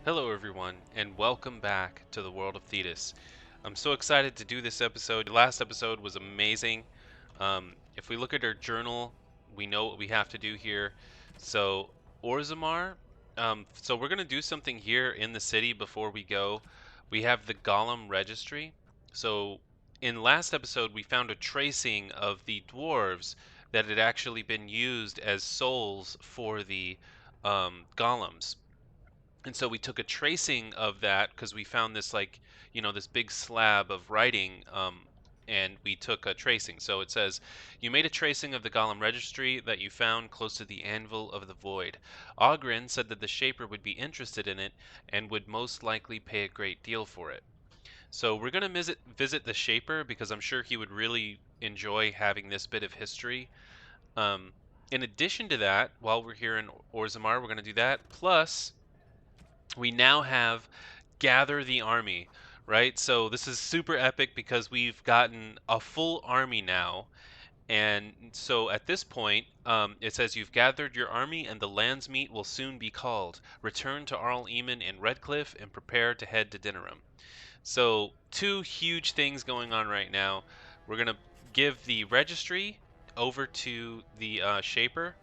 Hello, everyone, and welcome back to the world of Thetis. I'm so excited to do this episode. The last episode was amazing. If we look at our journal, we know what we have to do here. So, Orzammar, so we're going to do something here in the city before we go. We have the Golem Registry. So, in last episode, we found a tracing of the dwarves that had actually been used as souls for the golems. And so we took a tracing of that because we found this this big slab of writing, and we took a tracing. So it says, you made a tracing of the Golem registry that you found close to the Anvil of the Void. Oghren said that the Shaper would be interested in it and would most likely pay a great deal for it. So we're going to visit the Shaper because I'm sure he would really enjoy having this bit of history. Um, in addition to that, while we're here in Orzammar, we're going to do that. Plus, we now have gather the army, right? So this is super epic because we've gotten a full army now. And so at this point, it says you've gathered your army and the Landsmeet will soon be called. Return to Arl Eamon in Redcliffe and prepare to head to Denerim. So two huge things going on right now. We're going to give the registry over to the Shaper.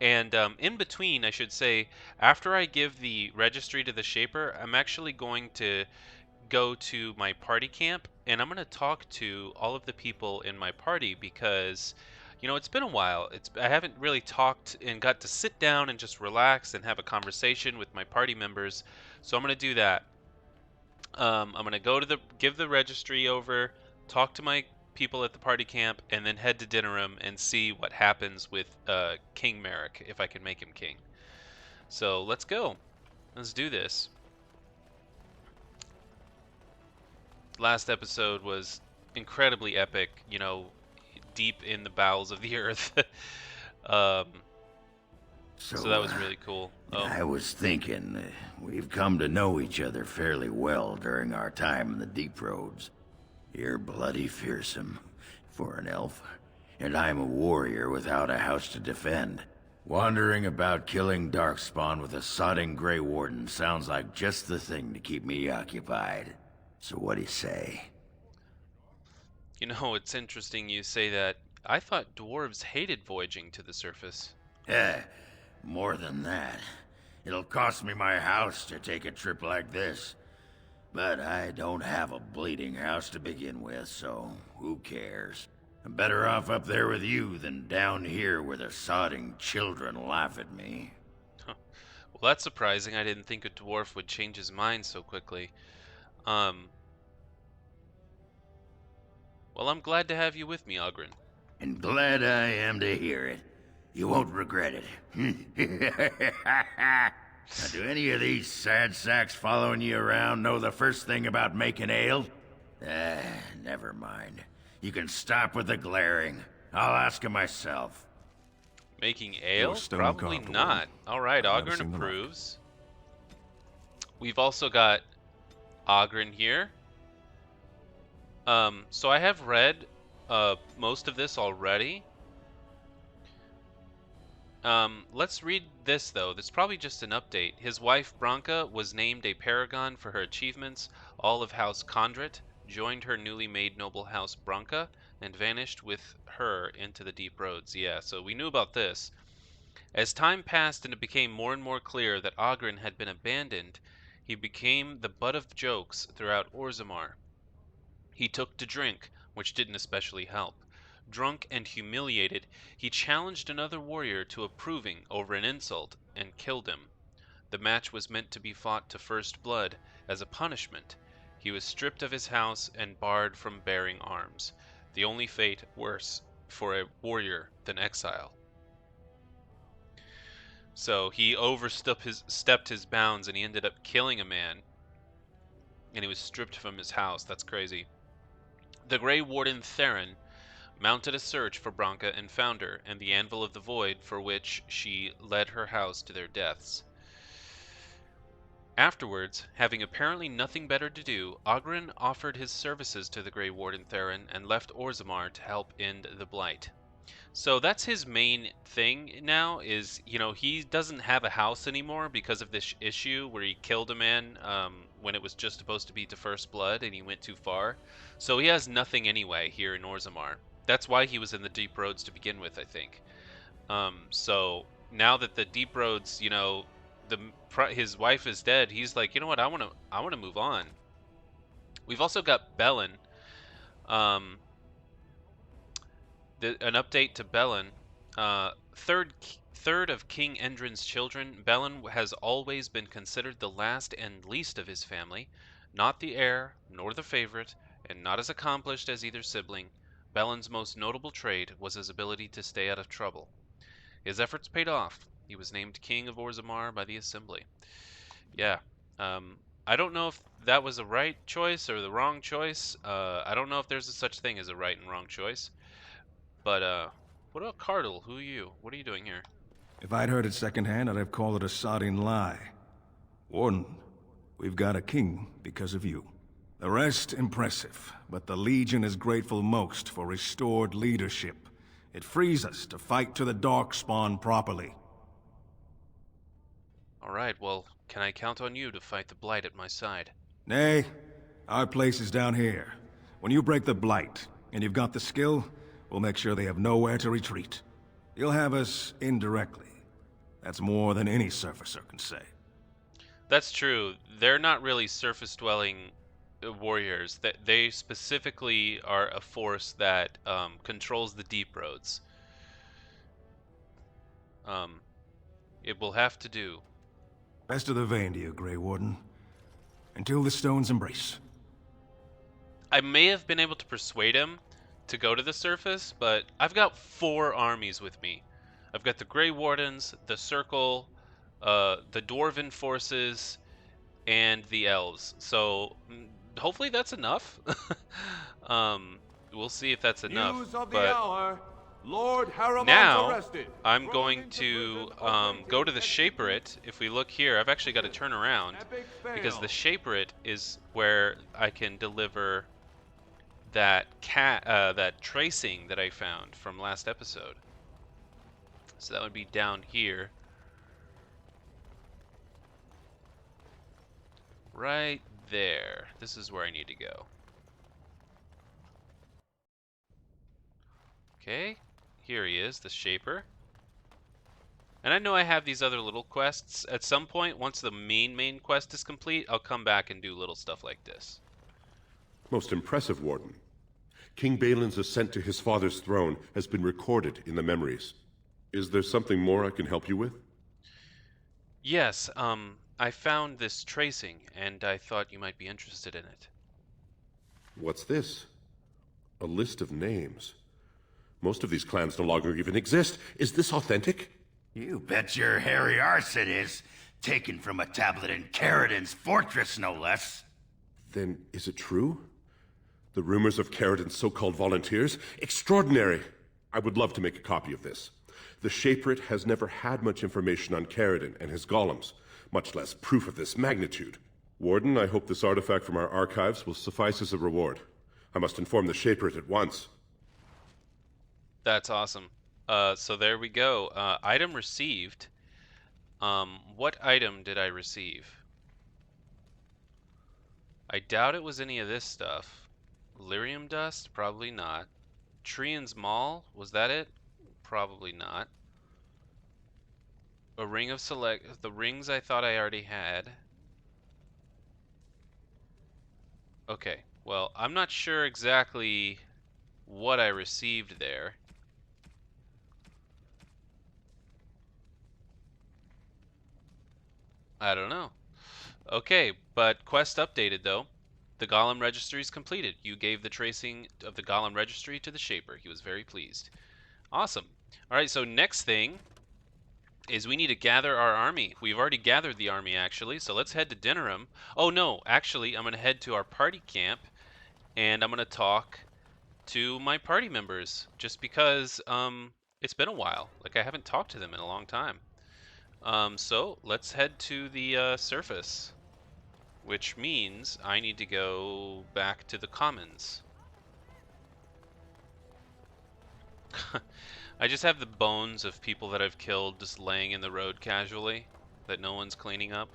And in between, I should say, after I give the registry to the Shaper, I'm actually going to go to my party camp and I'm going to talk to all of the people in my party because, it's been a while. I haven't really talked and got to sit down and just relax and have a conversation with my party members. So I'm going to do that. I'm going to give the registry over, talk to my people at the party camp, and then head to Denerim and see what happens with King Merrick, if I can make him king. So let's go. Let's do this. Last episode was incredibly epic, deep in the bowels of the earth. um, so that was really cool. I was thinking, we've come to know each other fairly well during our time in the deep roads. You're bloody fearsome for an elf, and I'm a warrior without a house to defend. Wandering about killing darkspawn with a sodding Grey Warden sounds like just the thing to keep me occupied. So what do you say? It's interesting you say that. I thought dwarves hated voyaging to the surface. More than that. It'll cost me my house to take a trip like this. But I don't have a bleeding house to begin with, so who cares? I'm better off up there with you than down here where the sodding children laugh at me. Well, that's surprising. I didn't think a dwarf would change his mind so quickly. Well, I'm glad to have you with me, Oghren. And glad I am to hear it. You won't regret it. Now, do any of these sad sacks following you around know the first thing about making ale? Never mind. You can stop with the glaring. I'll ask him myself. Making ale? Probably not. Alright, Oghren approves. We've also got Oghren here. So I have read most of this already. Let's read this, though. That's probably just an update. His wife, Branka, was named a paragon for her achievements. All of House Condrit joined her newly made noble house, Branka, and vanished with her into the deep roads. Yeah, so we knew about this. As time passed and it became more and more clear that Oghren had been abandoned, he became the butt of jokes throughout Orzammar. He took to drink, which didn't especially help. Drunk and humiliated, he challenged another warrior to a proving over an insult and killed him. The match was meant to be fought to first blood. As a punishment, he was stripped of his house and barred from bearing arms, the only fate worse for a warrior than exile. So he stepped his bounds and he ended up killing a man, and he was stripped from his house. That's crazy. The Grey Warden Theron mounted a search for Branka and found her, and the Anvil of the Void for which she led her house to their deaths. Afterwards, having apparently nothing better to do, Oghren offered his services to the Grey Warden Theron and left Orzammar to help end the blight. So that's his main thing now is, he doesn't have a house anymore because of this issue where he killed a man when it was just supposed to be to first blood and he went too far. So he has nothing anyway here in Orzammar. That's why he was in the Deep Roads to begin with, I think. So now that the Deep Roads, his wife is dead, he's like, you know what, I want to move on. We've also got Bellin. Um, an update to Bellin. Third of King Endrin's children, Bellin has always been considered the last and least of his family, not the heir, nor the favorite, and not as accomplished as either sibling. Bellin's most notable trait was his ability to stay out of trouble. His efforts paid off. He was named King of Orzammar by the Assembly. Yeah. I don't know if that was a right choice or the wrong choice. I don't know if there's a such thing as a right and wrong choice. But what about Kardol? Who are you? What are you doing here? If I'd heard it secondhand, I'd have called it a sodding lie. Warden, we've got a king because of you. The rest, impressive, but the Legion is grateful most for restored leadership. It frees us to fight to the Darkspawn properly. All right, well, can I count on you to fight the Blight at my side? Nay, our place is down here. When you break the Blight, and you've got the skill, we'll make sure they have nowhere to retreat. You'll have us indirectly. That's more than any surfacer can say. That's true. They're not really surface-dwelling warriors. That they specifically are a force that controls the deep roads. It will have to do. Best of the vein to you, Grey Warden. Until the stones embrace. I may have been able to persuade him to go to the surface, but I've got 4 armies with me. I've got the Grey Wardens, the Circle, the Dwarven forces, and the Elves. So hopefully that's enough. We'll see if that's enough. News of the But hour. Lord Harriman's now arrested. I'm Thrown going into to prison awaiting go to the execution. Shaperate. If we look here, I've actually got to turn around Epic because fail. the Shaperate is where I can deliver that that tracing that I found from last episode. So that would be down here. Right there. This is where I need to go. Okay, here he is, the Shaper. And I know I have these other little quests. At some point, once the main quest is complete, I'll come back and do little stuff like this. Most impressive, Warden. King Balin's ascent to his father's throne has been recorded in the memories. Is there something more I can help you with? Yes, I found this tracing, and I thought you might be interested in it. What's this? A list of names. Most of these clans no longer even exist. Is this authentic? You bet your hairy arse it is. Taken from a tablet in Caridin's fortress, no less. Then is it true? The rumors of Caridin's so-called volunteers? Extraordinary! I would love to make a copy of this. The Shaperate has never had much information on Caridin and his golems, much less proof of this magnitude. Warden, I hope this artifact from our archives will suffice as a reward. I must inform the Shaperate at once. That's awesome. So there we go. Item received. What item did I receive? I doubt it was any of this stuff. Lyrium dust? Probably not. Trian's Maul? Was that it? Probably not. A ring of select. The rings I thought I already had. Okay. Well, I'm not sure exactly what I received there. I don't know. Okay, but quest updated though. The Golem registry is completed. You gave the tracing of the Golem registry to the Shaper. He was very pleased. Awesome. Alright, so next thing is we need to gather our army. We've already gathered the army actually, so let's head to Denerim. Oh no, actually I'm going to head to our party camp and I'm going to talk to my party members just because it's been a while. Like I haven't talked to them in a long time. So let's head to the surface, which means I need to go back to the commons. I just have the bones of people that I've killed just laying in the road casually that no one's cleaning up.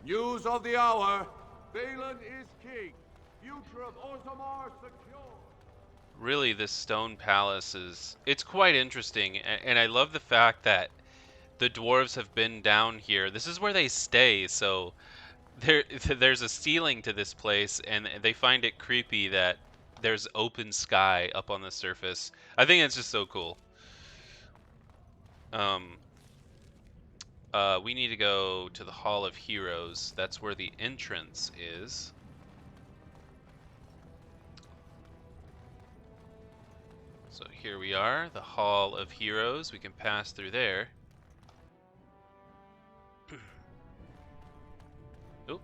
News of the hour. Balin is king. Future of Orzammar secure. Really, this stone palace it's quite interesting, and I love the fact that the dwarves have been down here. This is where they stay, so there's a ceiling to this place, and they find it creepy that there's open sky up on the surface. I think it's just so cool. We need to go to the Hall of Heroes. That's where the entrance is. So here we are, the Hall of Heroes. We can pass through there. Oh,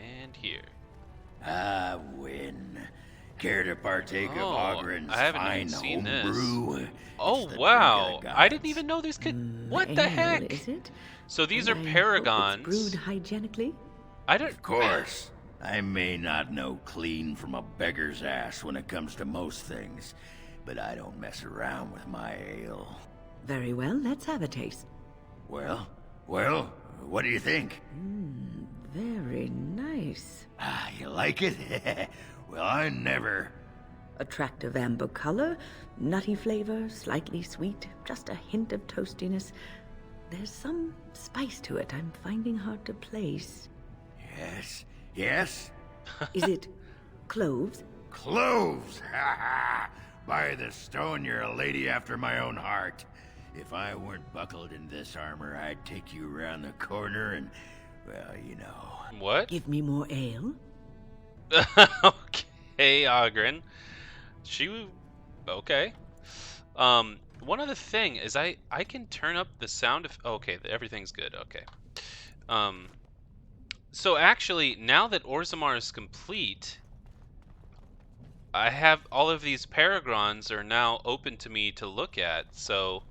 and here. I win. Care to partake of Oh, Ogren's I haven't even fine seen this. homebrew? Oh, It's the wow. drink of the I didn't gods. even know these could... What the Ale, heck? Is it? So these And are I hope it's paragons. brewed hygienically. I don't... Of course. I may not know clean from a beggar's ass when it comes to most things, but I don't mess around with my ale. Very well, let's have a taste. Well, what do you think? Very nice. Ah, you like it? Well, I never... Attractive amber color, nutty flavor, slightly sweet, just a hint of toastiness. There's some spice to it I'm finding hard to place. Yes? Is it cloves? Cloves! Ha ha! By the stone, you're a lady after my own heart. If I weren't buckled in this armor, I'd take you around the corner and, well, you know. What? Give me more ale? Okay, Oghren. Okay. One other thing is I can turn up the sound of... Okay, everything's good. Okay. So actually, now that Orzammar is complete, I have all of these paragons are now open to me to look at. So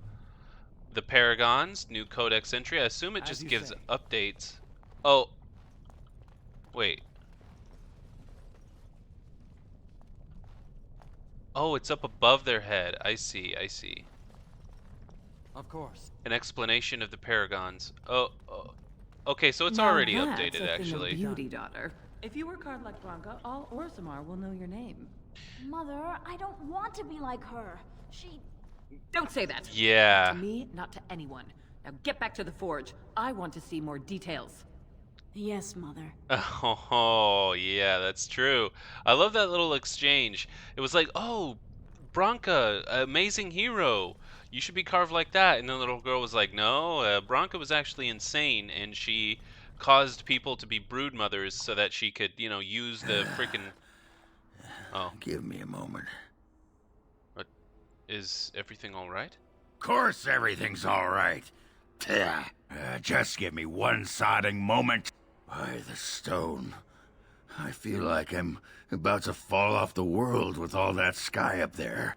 the paragons, new codex entry. I assume it just gives updates. Oh, wait. Oh, it's up above their head. I see. Of course. An explanation of the paragons. Oh. Okay, so it's Now already that's updated, a thing of actually. beauty, daughter. If you work hard like Branka, all Orzammar will know your name. Mother, I don't want to be like her. She... Don't say that! Yeah. To me, not to anyone. Now get back to the forge. I want to see more details. Yes, Mother. Oh, yeah, that's true. I love that little exchange. It was like, oh, Branka, amazing hero. You should be carved like that. And the little girl was like, no, Branka was actually insane, and she caused people to be brood mothers so that she could, use the freaking... Oh. Give me a moment. What? Is everything all right? Of course everything's all right. Just give me one sodding moment. By the stone. I feel like I'm about to fall off the world with all that sky up there.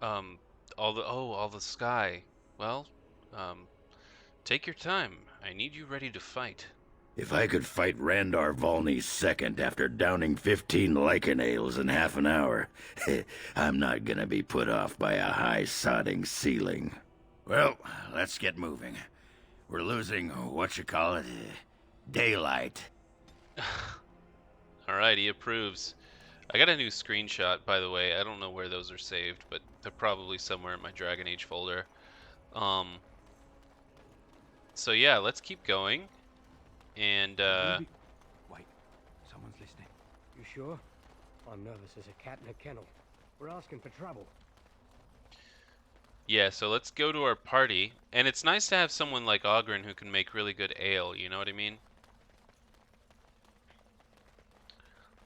All the sky. Well, take your time. I need you ready to fight. If I could fight Randar Volney's second after downing 15 lichen ales in half an hour, I'm not gonna be put off by a high sodding ceiling. Well, let's get moving. We're losing, daylight. Alright, he approves. I got a new screenshot, by the way. I don't know where those are saved, but they're probably somewhere in my Dragon Age folder. So yeah, let's keep going. And, Wait, someone's listening. You sure? I'm nervous as a cat in a kennel. We're asking for trouble. yeah, so let's go to our party. And it's nice to have someone like Oghren who can make really good ale, you know what I mean?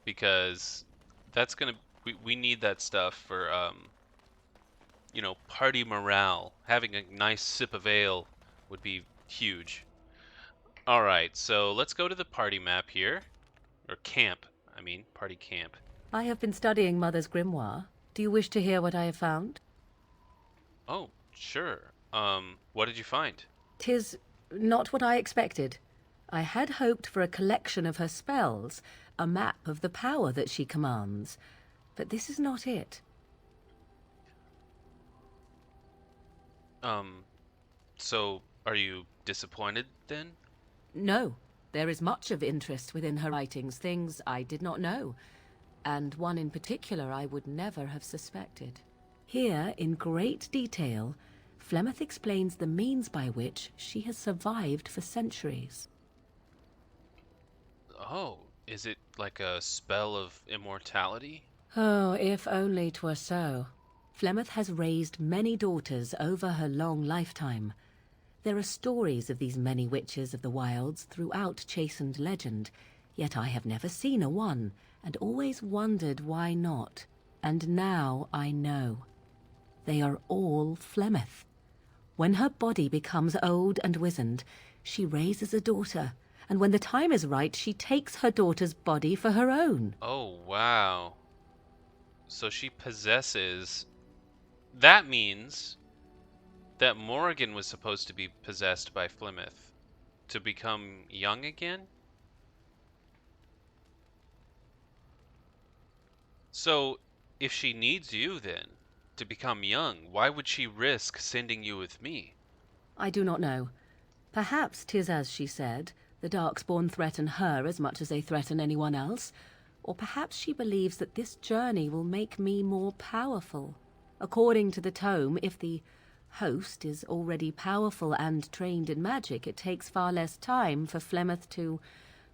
Because that's gonna... We need that stuff for, party morale. Having a nice sip of ale would be huge. Alright, so let's go to the party map here. Or camp, party camp. I have been studying Mother's grimoire. Do you wish to hear what I have found? Oh, sure. What did you find? 'Tis not what I expected. I had hoped for a collection of her spells, a map of the power that she commands. But this is not it. Um, so are you disappointed then? No, there is much of interest within her writings, things I did not know, and one in particular I would never have suspected. Here, in great detail, Flemeth explains the means by which she has survived for centuries. Oh, is it like a spell of immortality? Oh, if only 'twere so. Flemeth has raised many daughters over her long lifetime. There are stories of these many witches of the wilds throughout chastened legend, yet I have never seen a one, and always wondered why not. And now I know. They are all Flemeth. When her body becomes old and wizened, she raises a daughter, and when the time is right, she takes her daughter's body for her own. Oh, wow. So she possesses... That means that Morrigan was supposed to be possessed by Flemeth to become young again? So, if she needs you then, to become young, why would she risk sending you with me? I do not know. Perhaps 'tis as she said, the Darkspawn threaten her as much as they threaten anyone else. Or perhaps she believes that this journey will make me more powerful. According to the tome, if the host is already powerful and trained in magic, it takes far less time for Flemeth to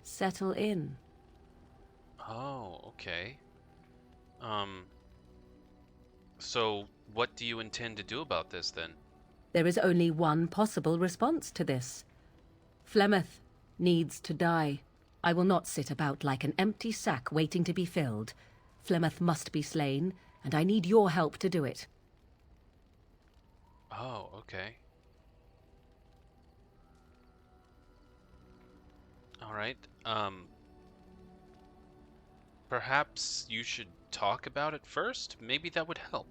settle in. Oh, okay. So what do you intend to do about this then? There is only one possible response to this. Flemeth needs to die. I will not sit about like an empty sack waiting to be filled. Flemeth must be slain, and I need your help to do it. Oh, okay. All right. Perhaps you should talk about it first? Maybe that would help.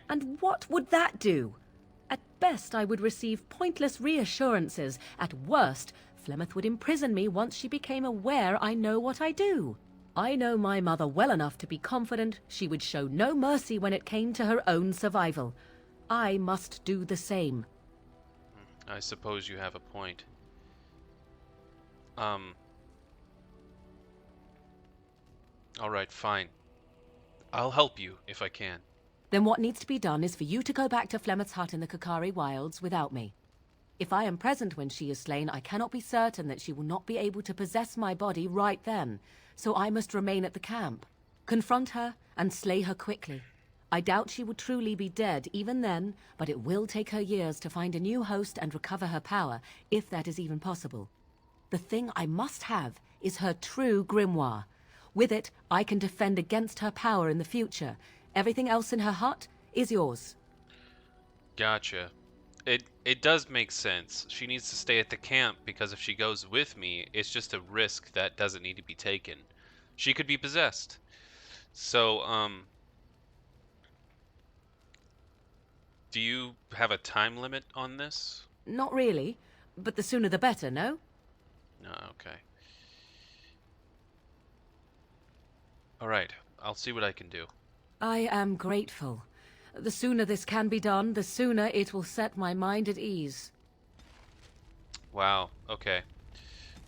And what would that do? At best, I would receive pointless reassurances. At worst, Flemeth would imprison me once she became aware I know what I do. I know my mother well enough to be confident she would show no mercy when it came to her own survival. I must do the same. I suppose you have a point. All right, fine. I'll help you if I can. Then what needs to be done is for you to go back to Flemeth's hut in the Kakari Wilds without me. If I am present when she is slain, I cannot be certain that she will not be able to possess my body right then, so I must remain at the camp. Confront her and slay her quickly. I doubt she will truly be dead even then, but it will take her years to find a new host and recover her power, if that is even possible. The thing I must have is her true grimoire. With it, I can defend against her power in the future. Everything else in her hut is yours. Gotcha. It does make sense. She needs to stay at the camp because if she goes with me, it's just a risk that doesn't need to be taken. She could be possessed. So, do you have a time limit on this? Not really, but the sooner the better, no? No, okay. All right, I'll see what I can do. I am grateful. The sooner this can be done, the sooner it will set my mind at ease. Wow, okay.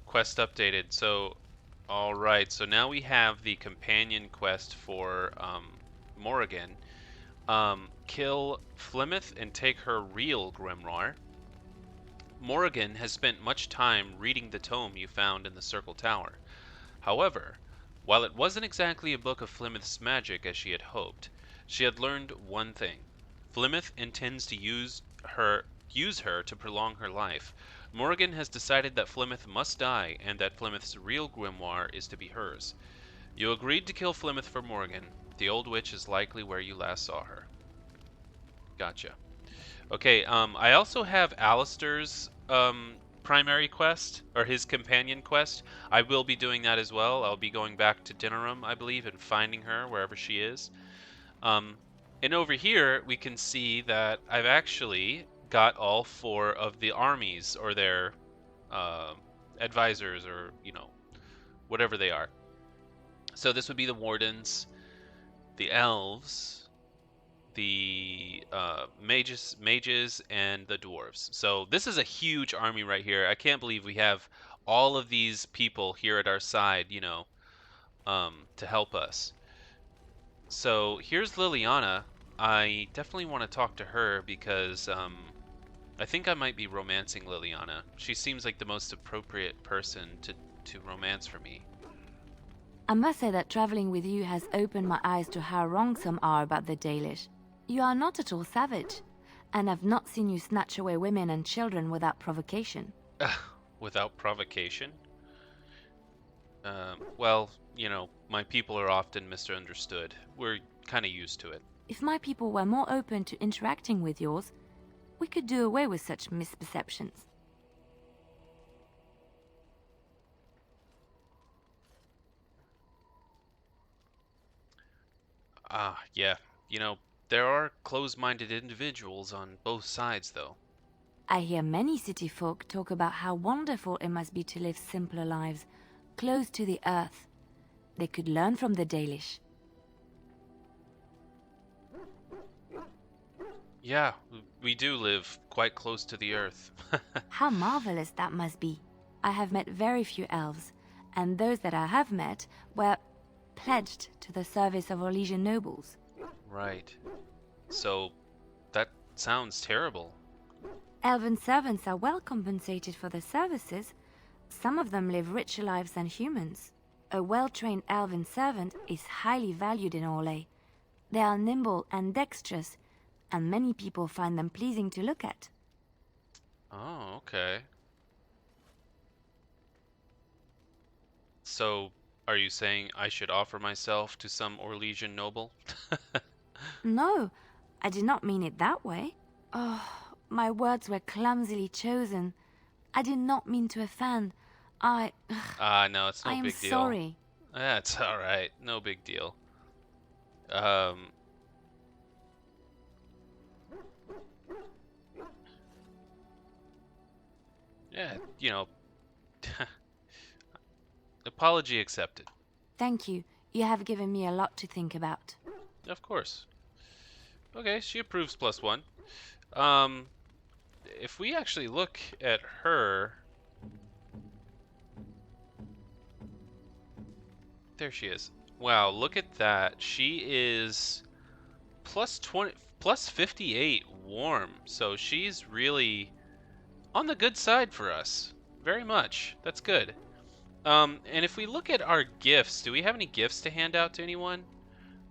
Quest updated. So, alright, so now we have the companion quest for Morrigan. Kill Flemeth and take her real grimoire. Morrigan has spent much time reading the tome you found in the Circle Tower. However, while it wasn't exactly a book of Flemeth's magic as she had hoped, she had learned one thing. Flemeth intends to use her to prolong her life. Morrigan has decided that Flemeth must die and that Flemeth's real grimoire is to be hers. You agreed to kill Flemeth for Morrigan. The old witch is likely where you last saw her. Gotcha. Okay, I also have Alistair's primary quest, or his companion quest. I will be doing that as well. I'll be going back to Denerim, I believe, and finding her wherever she is. And over here, we can see that I've actually got all 4 of the armies, or their advisors, or, you know, whatever they are. So this would be the Wardens, the Elves, the mages, and the dwarves. So this is a huge army right here. I can't believe we have all of these people here at our side, to help us. So here's Lilliana. I definitely want to talk to her because I think I might be romancing Lilliana. She seems like the most appropriate person to romance for me. I must say that traveling with you has opened my eyes to how wrong some are about the Dalish. You are not at all savage, and I've not seen you snatch away women and children without provocation. Without provocation? Well, my people are often misunderstood. We're kind of used to it. If my people were more open to interacting with yours, we could do away with such misperceptions. Yeah. There are closed-minded individuals on both sides, though. I hear many city folk talk about how wonderful it must be to live simpler lives, close to the earth. They could learn from the Dalish. Yeah, we do live quite close to the earth. How marvelous that must be. I have met very few elves, and those that I have met were pledged to the service of Orlesian nobles. Right. So, that sounds terrible. Elven servants are well compensated for their services. Some of them live richer lives than humans. A well-trained elven servant is highly valued in Orlais. They are nimble and dexterous, and many people find them pleasing to look at. Oh, okay. So, are you saying I should offer myself to some Orlesian noble? No, I did not mean it that way. Oh, my words were clumsily chosen. I did not mean to offend. No, it's no I am big deal. sorry. That's all right. No big deal. Yeah, apology accepted. Thank you. You have given me a lot to think about. Of course. Okay, she approves +1. If we actually look at her... There she is. Wow, look at that. She is +20, +58 warm. So she's really on the good side for us. Very much. That's good. And if we look at our gifts, do we have any gifts to hand out to anyone?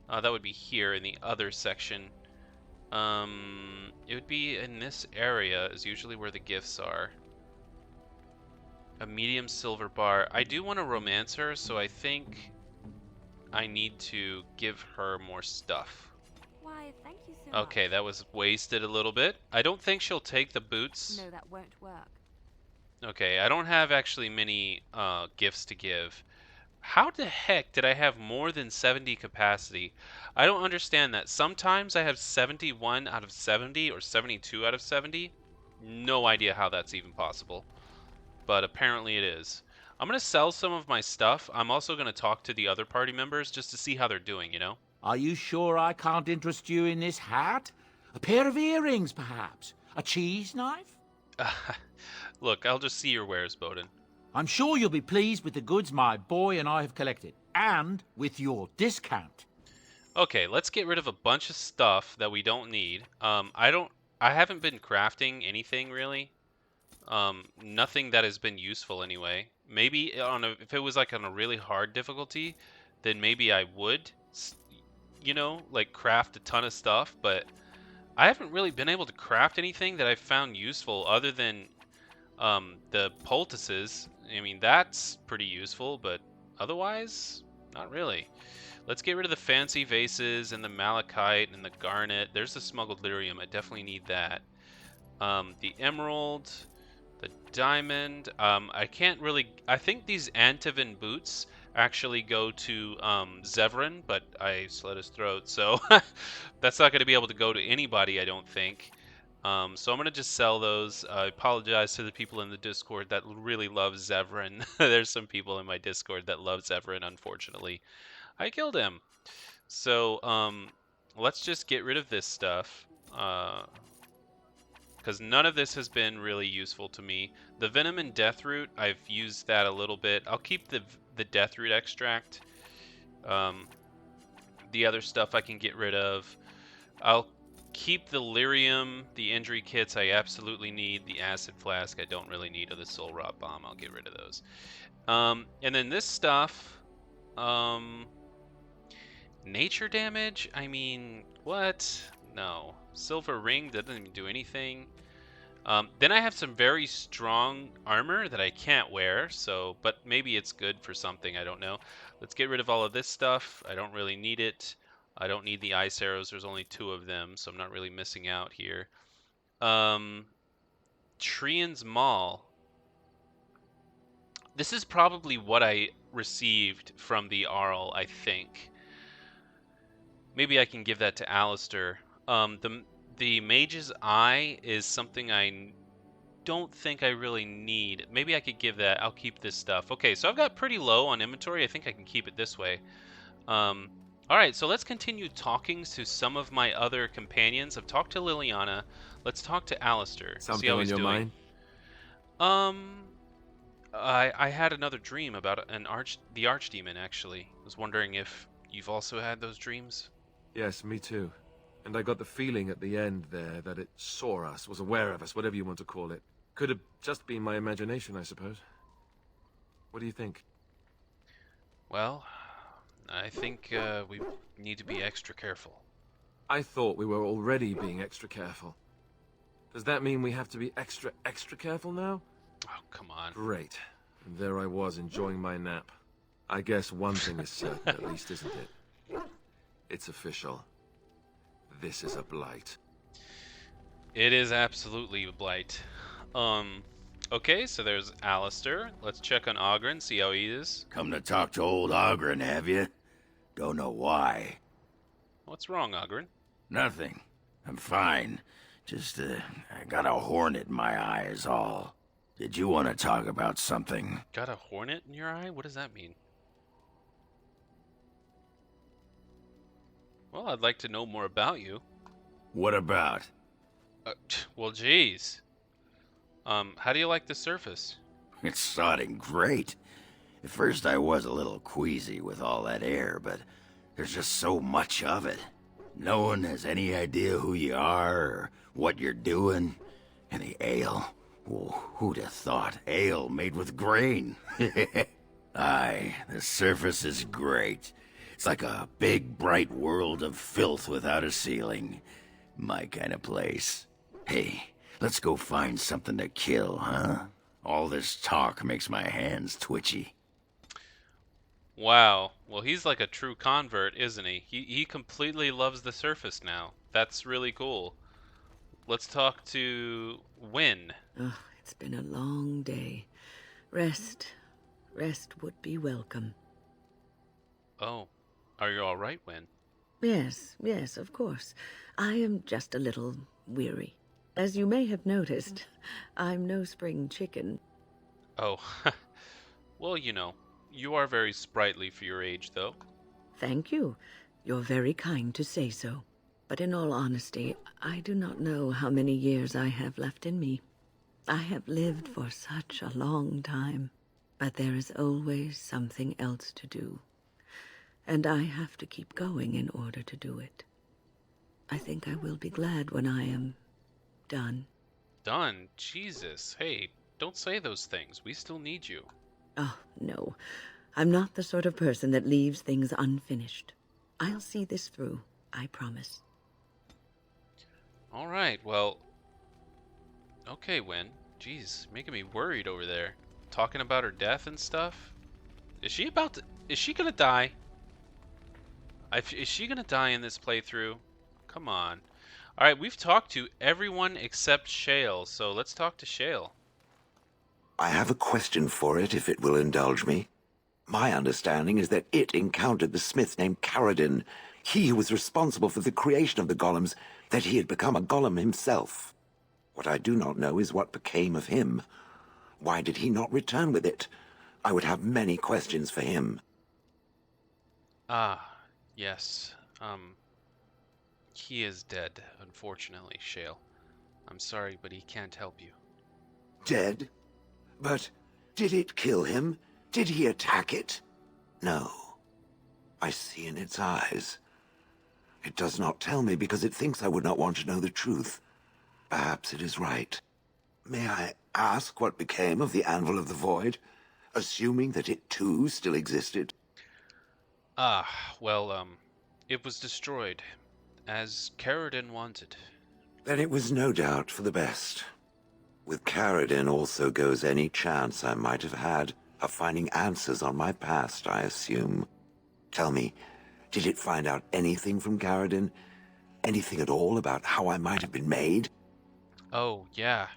That would be here in the other section. It would be in this area is usually where the gifts are. A medium silver bar. I do want to romance her, so I think I need to give her more stuff. Why, thank you so much. Okay, that was wasted a little bit. I don't think she'll take the boots. No, that won't work. Okay, I don't have actually many gifts to give. How the heck did I have more than 70 capacity? I don't understand that. Sometimes I have 71 out of 70 or 72 out of 70. No idea how that's even possible. But apparently it is. I'm going to sell some of my stuff. I'm also going to talk to the other party members just to see how they're doing, Are you sure I can't interest you in this hat? A pair of earrings, perhaps? A cheese knife? Look, I'll just see your wares, Bowden. I'm sure you'll be pleased with the goods my boy and I have collected, and with your discount. Okay, let's get rid of a bunch of stuff that we don't need. I haven't been crafting anything really. Nothing that has been useful anyway. Maybe if it was like on a really hard difficulty, then maybe I would, like craft a ton of stuff, but I haven't really been able to craft anything that I've found useful other than the poultices. I mean, that's pretty useful, but otherwise, not really. Let's get rid of the fancy vases and the malachite and the garnet. There's the smuggled lyrium. I definitely need that. The emerald, the diamond. I can't really... I think these Antivin boots actually go to Zevran, but I slit his throat, so that's not going to be able to go to anybody, I don't think. So I'm going to just sell those. I apologize to the people in the Discord that really love Zevran. There's some people in my Discord that love Zevran, unfortunately. I killed him. So let's just get rid of this stuff. because none of this has been really useful to me. The Venom and Death Root, I've used that a little bit. I'll keep the Death Root extract. The other stuff I can get rid of. I'll keep the Lyrium, the injury kits I absolutely need, the Acid Flask I don't really need, or the Soul Rot Bomb, I'll get rid of those. And then this stuff, nature damage, I mean, what? No. Silver Ring, that doesn't even do anything. Then I have some very strong armor that I can't wear, so, but maybe it's good for something, I don't know. Let's get rid of all of this stuff. I don't really need it. I don't need the ice arrows. There's only 2 of them, so I'm not really missing out here. Trian's Maul. This is probably what I received from the Arl, I think. Maybe I can give that to Alistair. The Mage's Eye is something I don't think I really need. Maybe I could give that. I'll keep this stuff. Okay, so I've got pretty low on inventory. I think I can keep it this way. Alright, so let's continue talking to some of my other companions. I've talked to Lilliana. Let's talk to Alistair. Something see how on he's your doing. mind? I had another dream about the Archdemon, actually. I was wondering if you've also had those dreams? Yes, me too. And I got the feeling at the end there that it saw us, was aware of us, whatever you want to call it. Could have just been my imagination, I suppose. What do you think? Well, I think we need to be extra careful. I thought we were already being extra careful. Does that mean we have to be extra careful now? Oh, come on. Great. And there I was, enjoying my nap. I guess one thing is certain, at least, isn't it? It's official. This is a blight. It is absolutely a blight. Okay, so there's Alistair. Let's check on Oghren, see how he is. Come to talk to old Oghren, have you? Don't know why. What's wrong, Oghren? Nothing. I'm fine. Just, I got a hornet in my eye is all. Did you want to talk about something? Got a hornet in your eye? What does that mean? Well, I'd like to know more about you. What about? Well, geez. How do you like the surface? It's sodding great. At first I was a little queasy with all that air, but there's just so much of it. No one has any idea who you are or what you're doing. And the ale. Oh, who'd have thought? Ale made with grain. Aye, the surface is great. It's like a big, bright world of filth without a ceiling. My kind of place. Hey, let's go find something to kill, huh? All this talk makes my hands twitchy. Wow. Well, he's like a true convert, isn't he? He completely loves the surface now. That's really cool. Let's talk to Wynne. Oh, it's been a long day. Rest would be welcome. Oh, are you all right, Wynne? Yes, of course. I am just a little weary. As you may have noticed, I'm no spring chicken. Oh, well, you know, you are very sprightly for your age, though. Thank you. You're very kind to say so. But in all honesty, I do not know how many years I have left in me. I have lived for such a long time, but there is always something else to do. And I have to keep going in order to do it. I think I will be glad when I am done. Done? Jesus. Hey, don't say those things. We still need you. Oh, no. I'm not the sort of person that leaves things unfinished. I'll see this through, I promise. All right, well... Okay, Wynne. Jeez, making me worried over there. Talking about her death and stuff. Is she gonna die? Is she gonna die in this playthrough? Come on. Alright, we've talked to everyone except Shale, so let's talk to Shale. I have a question for it, if it will indulge me. My understanding is that it encountered the smith named Karadin, he who was responsible for the creation of the golems, that he had become a golem himself. What I do not know is what became of him. Why did he not return with it? I would have many questions for him. Ah, yes. He is dead, unfortunately, Shale. I'm sorry, but he can't help you. Dead? But did it kill him? Did he attack it? No. I see in its eyes. It does not tell me because it thinks I would not want to know the truth. Perhaps it is right. May I ask what became of the Anvil of the Void, assuming that it too still existed? Well, it was destroyed, as Karadin wanted. Then it was no doubt for the best. With Karadin also goes any chance I might have had of finding answers on my past, I assume. Tell me, did it find out anything from Karadin? Anything at all about how I might have been made? Oh, yeah.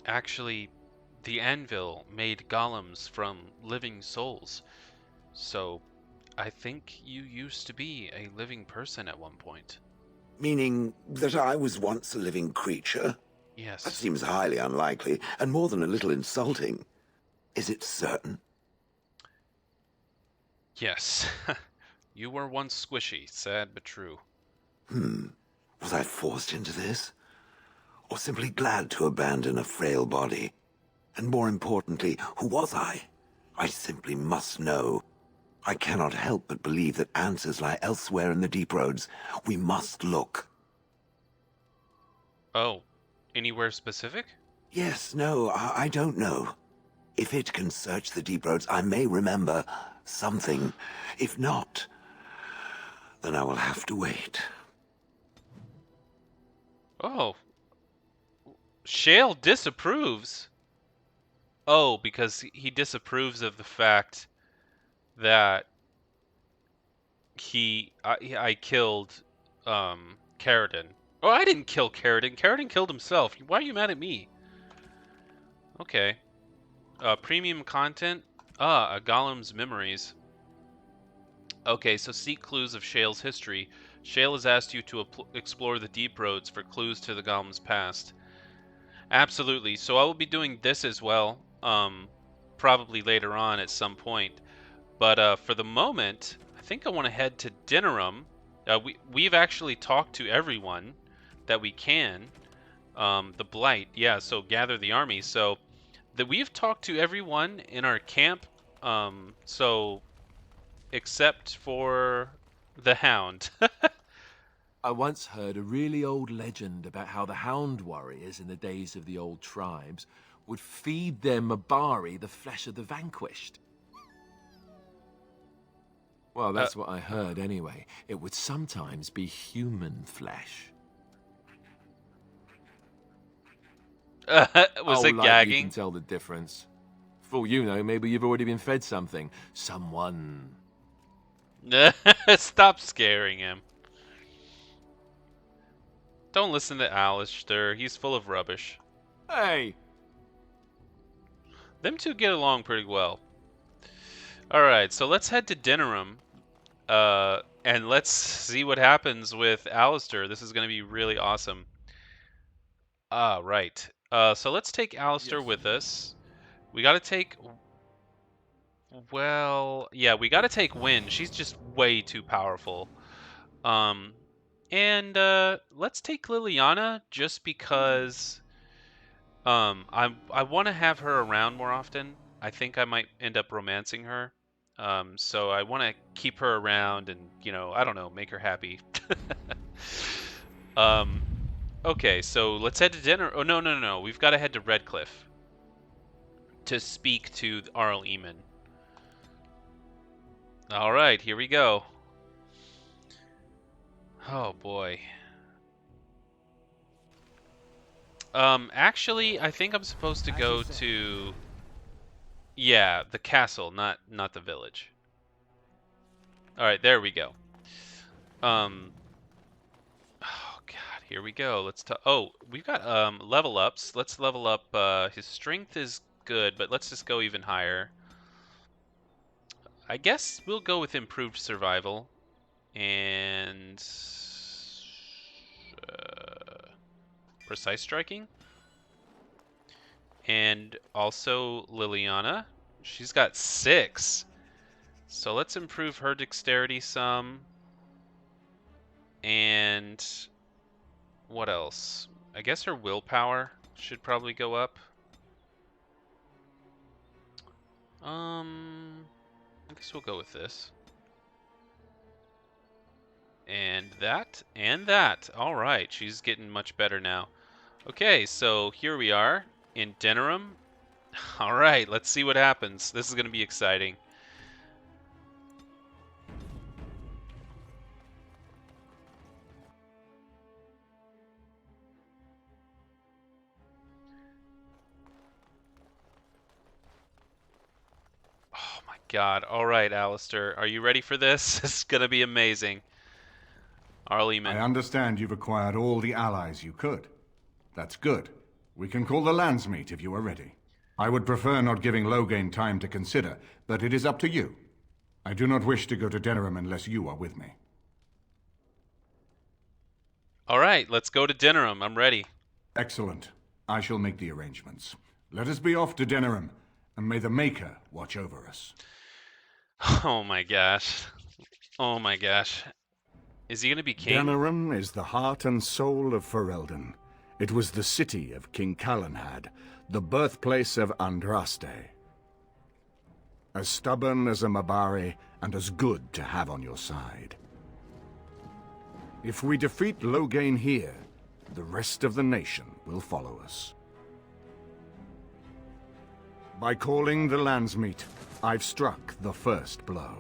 Actually, the anvil made golems from living souls. So, I think you used to be a living person at one point. Meaning that I was once a living creature? Yes. That seems highly unlikely, and more than a little insulting. Is it certain? Yes. You were once squishy, sad but true. Was I forced into this? Or simply glad to abandon a frail body? And more importantly, who was I? I simply must know. I cannot help but believe that answers lie elsewhere in the deep roads. We must look. Oh, anywhere specific? Yes, no, I don't know. If it can search the deep roads, I may remember something. If not, then I will have to wait. Oh. Shale disapproves. Oh, because he disapproves of the fact that I killed Karadin. Oh, I didn't kill Karadin. Karadin killed himself. Why are you mad at me? Okay. Premium content. A golem's memories. Okay, so seek clues of Shale's history. Shale has asked you to explore the deep roads for clues to the golem's past. Absolutely. So I will be doing this as well. Probably later on at some point. But for the moment, I think I want to head to Denerim. We've actually talked to everyone that we can. The Blight, yeah. So gather the army. So we've talked to everyone in our camp. So except for the Hound. I once heard a really old legend about how the Hound warriors in the days of the old tribes would feed their Mabari the flesh of the vanquished. Well, that's what I heard anyway. It would sometimes be human flesh. Was it like gagging? You can tell the difference. For all you know, maybe you've already been fed something. Someone. Stop scaring him. Don't listen to Alistair. He's full of rubbish. Hey! Them two get along pretty well. Alright, so let's head to Denerim. And let's see what happens with Alistair. This is going to be really awesome. Right. So let's take Alistair with us. We got to take... Well, yeah, we got to take Wynn. She's just way too powerful. And let's take Lilliana just because I want to have her around more often. I think I might end up romancing her. So I want to keep her around and, I don't know, make her happy. Okay, so let's head to dinner. Oh, no. We've got to head to Redcliffe to speak to Arl Eamon. All right, here we go. Oh, boy. Actually, I think I'm supposed to go to... Yeah, the castle, not the village. All right, there we go. Oh God, here we go. Let's talk. Oh, we've got level ups. Let's level up. His strength is good, but let's just go even higher. I guess we'll go with improved survival and precise striking. And also Lilliana. She's got 6. So let's improve her dexterity some. And what else? I guess her willpower should probably go up. I guess we'll go with this. And that, and that. All right, she's getting much better now. Okay, so here we are in Denerim. All right, let's see what happens. This is going to be exciting. Oh my God. All right, Alistair, are you ready for this? This is going to be amazing. Arleman. I understand you've acquired all the allies you could. That's good. We can call the Landsmeet if you are ready. I would prefer not giving Loghain time to consider, but it is up to you. I do not wish to go to Denerim unless you are with me. All right, let's go to Denerim. I'm ready. Excellent. I shall make the arrangements. Let us be off to Denerim, and may the Maker watch over us. Oh my gosh. Oh my gosh. Is he going to be king? Denerim is the heart and soul of Ferelden. It was the city of King Calenhad, the birthplace of Andraste. As stubborn as a Mabari, and as good to have on your side. If we defeat Loghain here, the rest of the nation will follow us. By calling the Landsmeet, I've struck the first blow.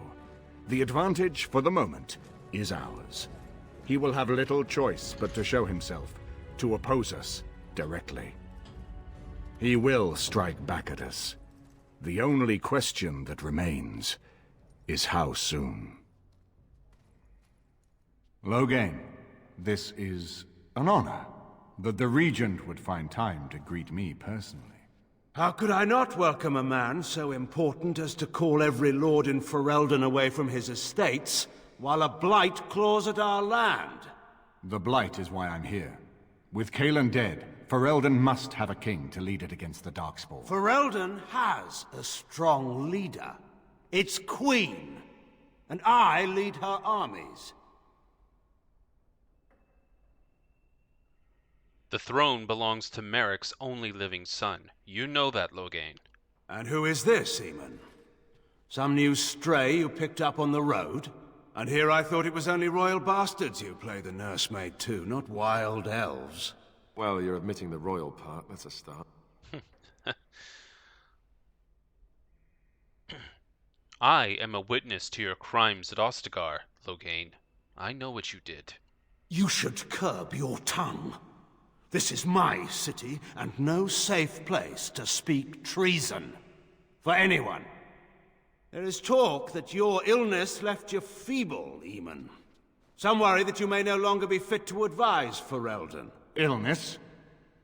The advantage, for the moment, is ours. He will have little choice but to show himself, to oppose us directly. He will strike back at us. The only question that remains is how soon. Loghain, this is an honor that the Regent would find time to greet me personally. How could I not welcome a man so important as to call every lord in Ferelden away from his estates, while a blight claws at our land? The blight is why I'm here. With Cailan dead, Ferelden must have a king to lead it against the Darkspawn. Ferelden has a strong leader. Its queen. And I lead her armies. The throne belongs to Merrick's only living son. You know that, Loghain. And who is this, Eamon? Some new stray you picked up on the road? And here I thought it was only royal bastards who play the nursemaid too, not wild elves. Well, you're admitting the royal part. That's a start. I am a witness to your crimes at Ostagar, Loghain. I know what you did. You should curb your tongue. This is my city, and no safe place to speak treason. For anyone. There is talk that your illness left you feeble, Eamon. Some worry that you may no longer be fit to advise Ferelden. Illness?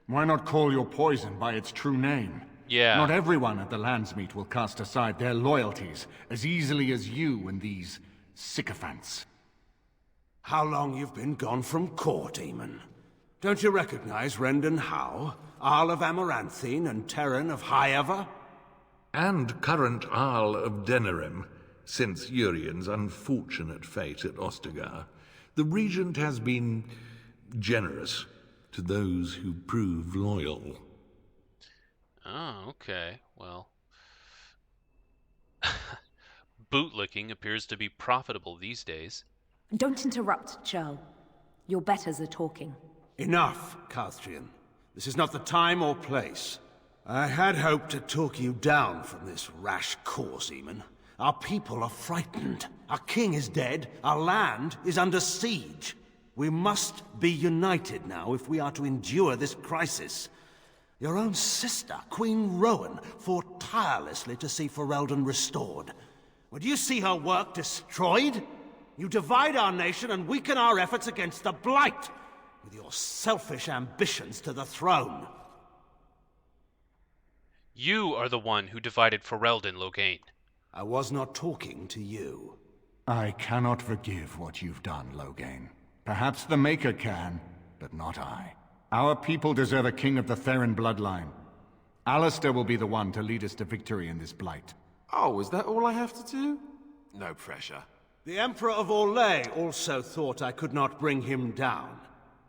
Why not call your poison by its true name? Yeah. Not everyone at the Landsmeet will cast aside their loyalties as easily as you and these sycophants. How long you've been gone from court, Eamon? Don't you recognize Rendon Howe, Arl of Amaranthine and Terran of Highever? And current Arl of Denerim, since Urien's unfortunate fate at Ostagar. The Regent has been generous to those who prove loyal. Oh, okay. Well, bootlicking appears to be profitable these days. Don't interrupt, Shale. Your betters are talking. Enough, Carthrian. This is not the time or place. I had hoped to talk you down from this rash course, Eamon. Our people are frightened. Our king is dead. Our land is under siege. We must be united now if we are to endure this crisis. Your own sister, Queen Rowan, fought tirelessly to see Ferelden restored. Would you see her work destroyed? You divide our nation and weaken our efforts against the Blight, with your selfish ambitions to the throne. You are the one who divided Ferelden, Loghain. I was not talking to you. I cannot forgive what you've done, Loghain. Perhaps the Maker can, but not I. Our people deserve a king of the Theron bloodline. Alistair will be the one to lead us to victory in this blight. Oh, is that all I have to do? No pressure. The Emperor of Orlais also thought I could not bring him down.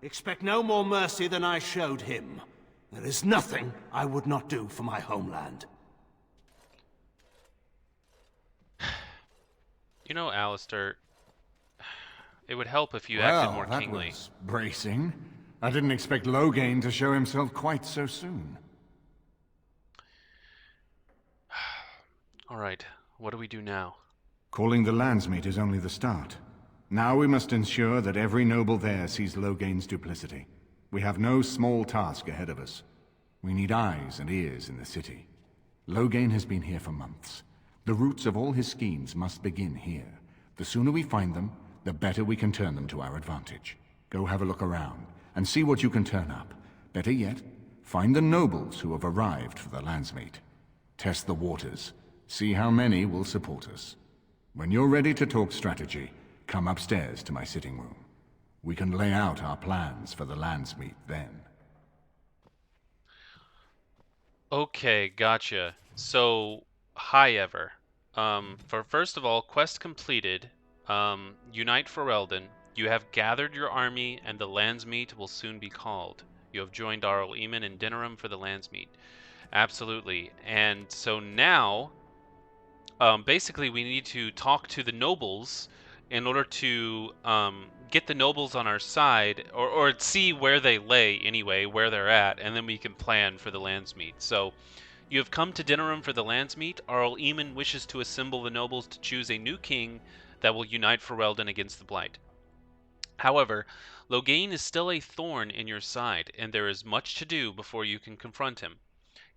Expect no more mercy than I showed him. There is nothing I would not do for my homeland. You know, Alistair, it would help if you acted more kingly. That was bracing. I didn't expect Loghain to show himself quite so soon. All right, what do we do now? Calling the Landsmeet is only the start. Now we must ensure that every noble there sees Loghain's duplicity. We have no small task ahead of us. We need eyes and ears in the city. Loghain has been here for months. The roots of all his schemes must begin here. The sooner we find them, the better we can turn them to our advantage. Go have a look around, and see what you can turn up. Better yet, find the nobles who have arrived for the Landsmeet. Test the waters. See how many will support us. When you're ready to talk strategy, come upstairs to my sitting room. We can lay out our plans for the Landsmeet then. Okay, gotcha. So, hi Ever. First of all, quest completed. Unite for Eldon. You have gathered your army, and the Landsmeet will soon be called. You have joined Arl Eamon and Denerim for the Landsmeet. Absolutely. And so now, basically, we need to talk to the nobles in order to get the nobles on our side, or see where they lay anyway, where they're at, and then we can plan for the Landsmeet. So, you have come to Denerim for the Landsmeet. Arl Eamon wishes to assemble the nobles to choose a new king that will unite Ferelden against the Blight. However, Loghain is still a thorn in your side, and there is much to do before you can confront him.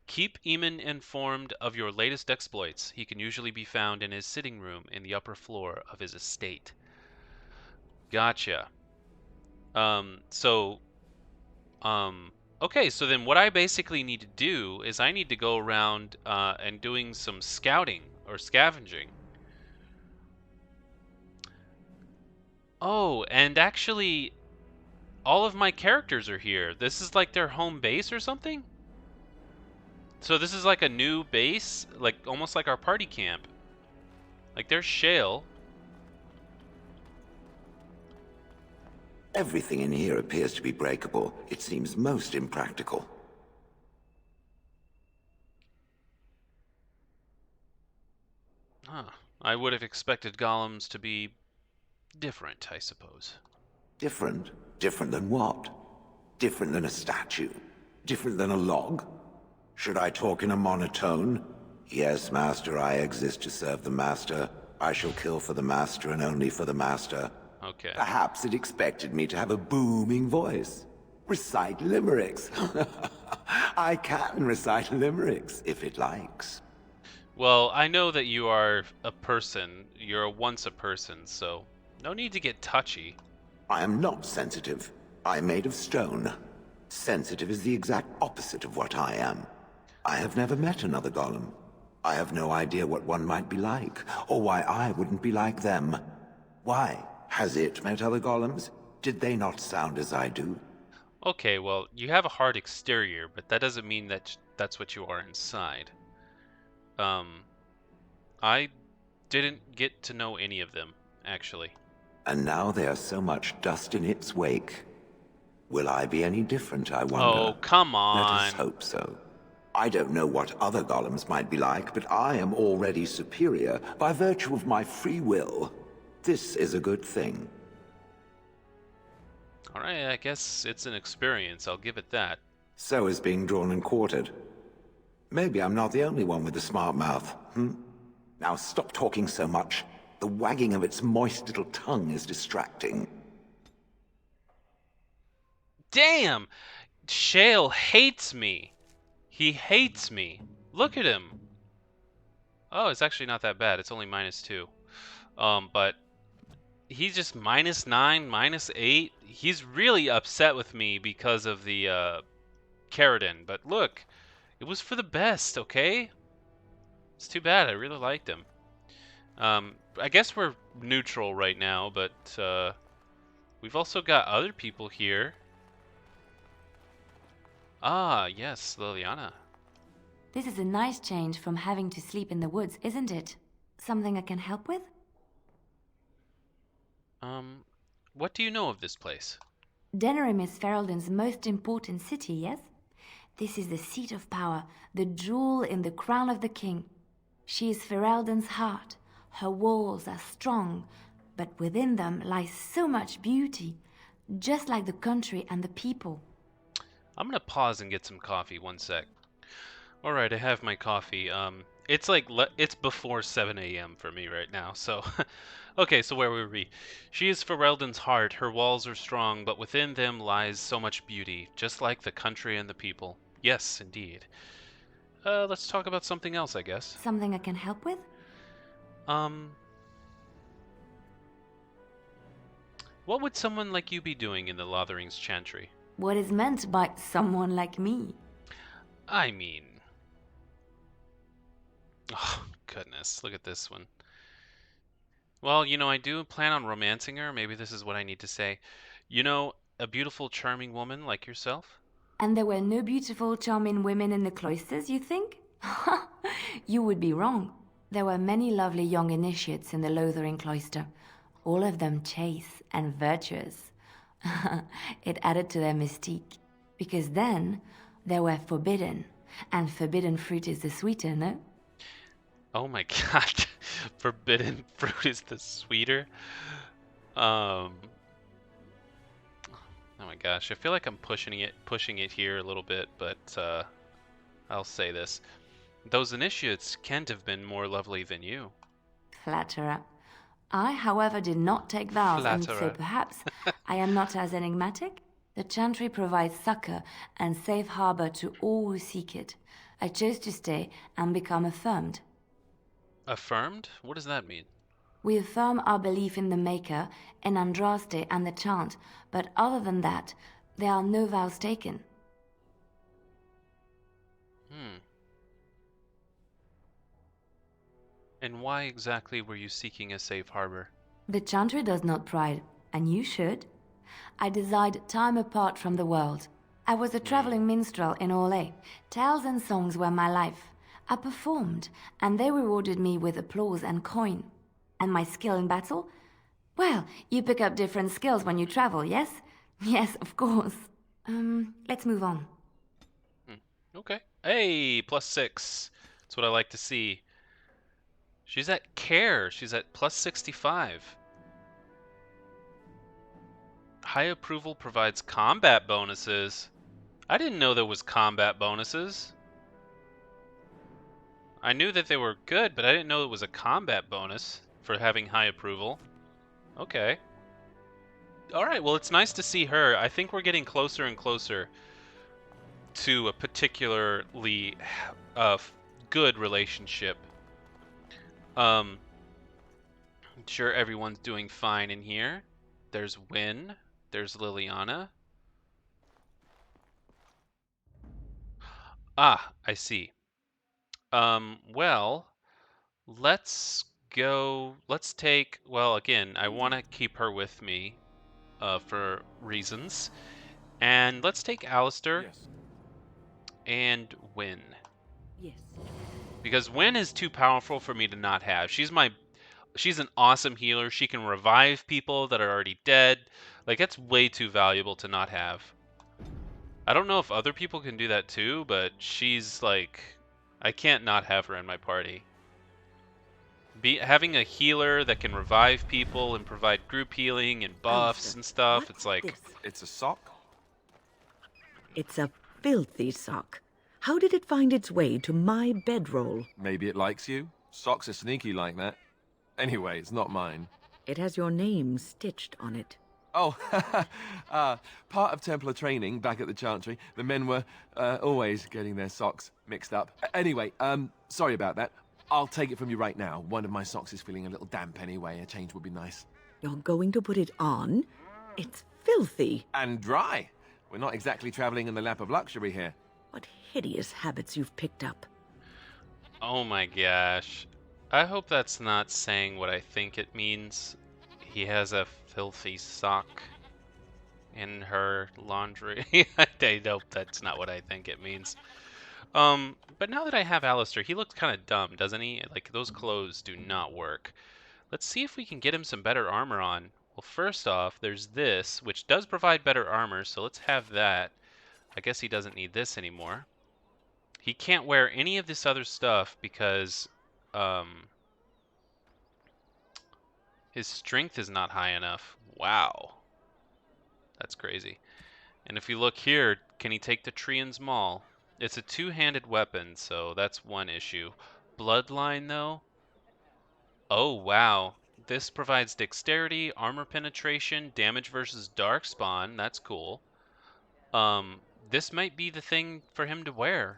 Keep Eamon informed of your latest exploits. He can usually be found in his sitting room in the upper floor of his estate. Gotcha. Okay, so then what I basically need to do is I need to go around and doing some scouting or scavenging. Oh, and actually, all of my characters are here. This is like their home base or something? So this is like a new base, like almost like our party camp. Like there's Shale. Everything in here appears to be breakable. It seems most impractical. Huh. I would have expected golems to be different, I suppose. Different? Different than what? Different than a statue? Different than a log? Should I talk in a monotone? Yes, Master, I exist to serve the Master. I shall kill for the Master and only for the Master. Okay. Perhaps it expected me to have a booming voice. Recite limericks. I can recite limericks, if it likes. Well, I know that you are a person. You're once a person, so no need to get touchy. I am not sensitive. I am made of stone. Sensitive is the exact opposite of what I am. I have never met another golem. I have no idea what one might be like, or why I wouldn't be like them. Why? Has it met other golems? Did they not sound as I do? Okay, well, you have a hard exterior, but that doesn't mean that that's what you are inside. I didn't get to know any of them, actually. And now there's so much dust in its wake. Will I be any different, I wonder? Oh, come on. Let us hope so. I don't know what other golems might be like, but I am already superior by virtue of my free will. This is a good thing. Alright, I guess it's an experience, I'll give it that. So is being drawn and quartered. Maybe I'm not the only one with a smart mouth, Now stop talking so much. The wagging of its moist little tongue is distracting. Damn! Shale hates me. He hates me. Look at him. Oh, it's actually not that bad. It's only -2. But he's just -9, -8. He's really upset with me because of the Karadan. But look, it was for the best, okay? It's too bad. I really liked him. I guess we're neutral right now, but we've also got other people here. Ah, yes, Lilliana. This is a nice change from having to sleep in the woods, isn't it? Something I can help with? Um, what do you know of this place? Denerim is Ferelden's most important city, yes? This is the seat of power, the jewel in the crown of the king. She is Ferelden's heart. Her walls are strong, but within them lies so much beauty, just like the country and the people. I'm gonna pause and get some coffee. One sec. All right, I have my coffee. It's like it's before 7 a.m. for me right now. So, okay. So where were we? She is Ferelden's heart. Her walls are strong, but within them lies so much beauty, just like the country and the people. Yes, indeed. Let's talk about something else, I guess. Something I can help with? What would someone like you be doing in the Lotharing's Chantry? What is meant by someone like me? I mean... Oh, goodness, look at this one. Well, you know, I do plan on romancing her. Maybe this is what I need to say. You know, a beautiful, charming woman like yourself? And there were no beautiful, charming women in the cloisters, you think? You would be wrong. There were many lovely young initiates in the Lotharing cloister, all of them chaste and virtuous. It added to their mystique, because then they were forbidden, and forbidden fruit is the sweeter, no? Oh my god, forbidden fruit is the sweeter? Oh my gosh, I feel like I'm pushing it here a little bit, but I'll say this. Those initiates can't have been more lovely than you. Flatterer. I, however, did not take vows, and so Flatterer. perhaps I am not as enigmatic. The Chantry provides succor and safe harbor to all who seek it. I chose to stay and become affirmed. Affirmed? What does that mean? We affirm our belief in the Maker, in Andraste and the Chant, but other than that, there are no vows taken. And why exactly were you seeking a safe harbor? The Chantry does not pride, and you should. I desired time apart from the world. I was a traveling minstrel in Orlais. Tales and songs were my life. I performed, and they rewarded me with applause and coin. And my skill in battle? Well, you pick up different skills when you travel, yes? Yes, of course. Let's move on. Okay. Hey, +6. That's what I like to see. She's at care. She's at +65. High approval provides combat bonuses. I didn't know there was combat bonuses. I knew that they were good, but I didn't know it was a combat bonus for having high approval. Okay. Alright, well, it's nice to see her. I think we're getting closer and closer to a particularly good relationship. I'm sure everyone's doing fine in here. There's Wynn. There's Lilliana. Ah, I see. Well, let's go. Let's take. Well, again, I want to keep her with me, for reasons. And let's take Alistair and Wynn. Yes. Because Wynn is too powerful for me to not have. She's an awesome healer. She can revive people that are already dead. Like, that's way too valuable to not have. I don't know if other people can do that too, but she's like, I can't not have her in my party. Having a healer that can revive people and provide group healing and buffs and stuff, it's like... It's a sock? It's a filthy sock. How did it find its way to my bedroll? Maybe it likes you. Socks are sneaky like that. Anyway, it's not mine. It has your name stitched on it. Oh, part of Templar training back at the Chantry. The men were always getting their socks mixed up. Anyway, sorry about that. I'll take it from you right now. One of my socks is feeling a little damp anyway. A change would be nice. You're going to put it on? It's filthy. And dry. We're not exactly traveling in the lap of luxury here. What hideous habits you've picked up. Oh my gosh. I hope that's not saying what I think it means. He has a filthy sock in her laundry. I hope that's not what I think it means. But now that I have Alistair, he looks kind of dumb, doesn't he? Like, those clothes do not work. Let's see if we can get him some better armor on. Well, first off, there's this, which does provide better armor, so let's have that. I guess he doesn't need this anymore. He can't wear any of this other stuff because his strength is not high enough. Wow. That's crazy. And if you look here, can he take the Trian's Maul? It's a two-handed weapon, so that's one issue. Bloodline, though? Oh, wow. This provides dexterity, armor penetration, damage versus darkspawn. That's cool. This might be the thing for him to wear.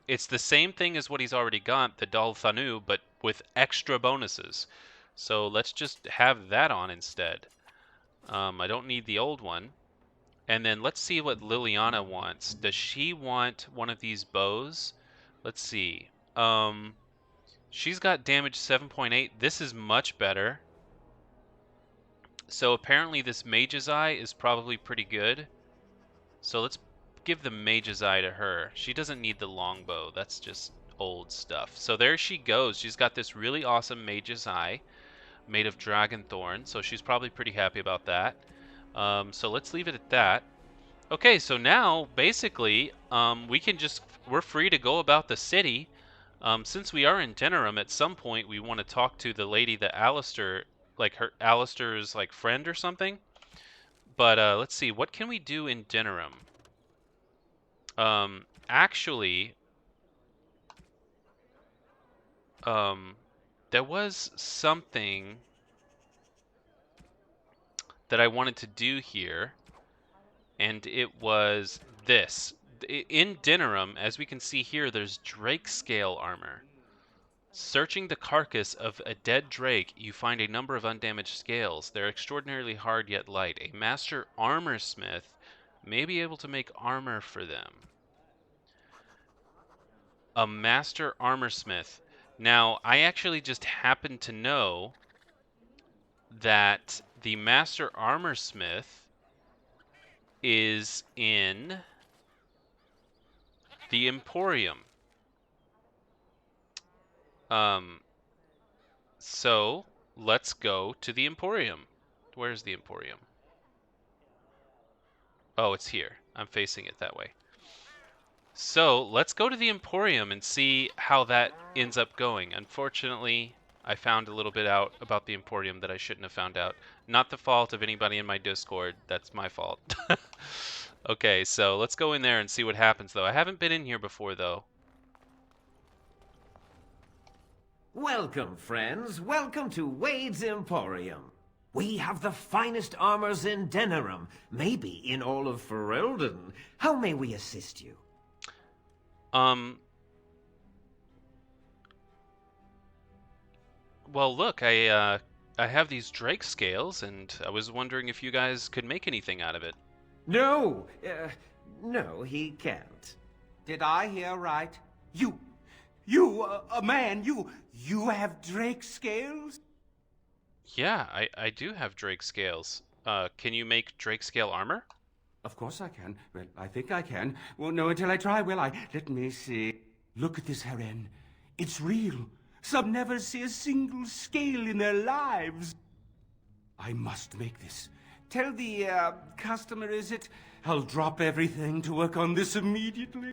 It's the same thing as what he's already got, the Dal Thanu, but with extra bonuses. So let's just have that on instead. I don't need the old one. And then let's see what Lilliana wants. Does she want one of these bows? Let's see. She's got damage 7.8. This is much better. So apparently this Mage's Eye is probably pretty good. So let's give the Mage's Eye to her. She doesn't need the longbow. That's just old stuff. So there she goes. She's got this really awesome Mage's Eye made of dragon thorn. So she's probably pretty happy about that. So let's leave it at that. Okay, so now basically we're free to go about the city. Since we are in Denerim, at some point we want to talk to the lady that Alistair, like Alistair's like friend or something. But let's see, what can we do in Denerim? Actually, there was something that I wanted to do here, and it was this. In Denerim, as we can see here, there's Drake scale armor. Searching the carcass of a dead drake, you find a number of undamaged scales. They're extraordinarily hard yet light. A master armor smith may be able to make armor for them. A master armor smith. Now, I actually just happen to know that the master armor smith is in the Emporium. So let's go to the Emporium. Where's the Emporium? Oh, it's here. I'm facing it that way. So let's go to the Emporium and see how that ends up going. Unfortunately, I found a little bit out about the Emporium that I shouldn't have found out. Not the fault of anybody in my Discord. That's my fault. Okay, so let's go in there and see what happens, though. I haven't been in here before, though. Welcome, friends. Welcome to Wade's Emporium. We have the finest armors in Denerim, maybe in all of Ferelden. How may we assist you? Well, look, I have these Drake scales, and I was wondering if you guys could make anything out of it. No, no, he can't. Did I hear right? You, a man, you have Drake scales? Yeah, I do have Drake scales. Can you make Drake scale armor? Of course I can. Well, I think I can. Won't know until I try, will I? Let me see. Look at this, Heron. It's real. Some never see a single scale in their lives. I must make this. Tell the, customer, is it? I'll drop everything to work on this immediately.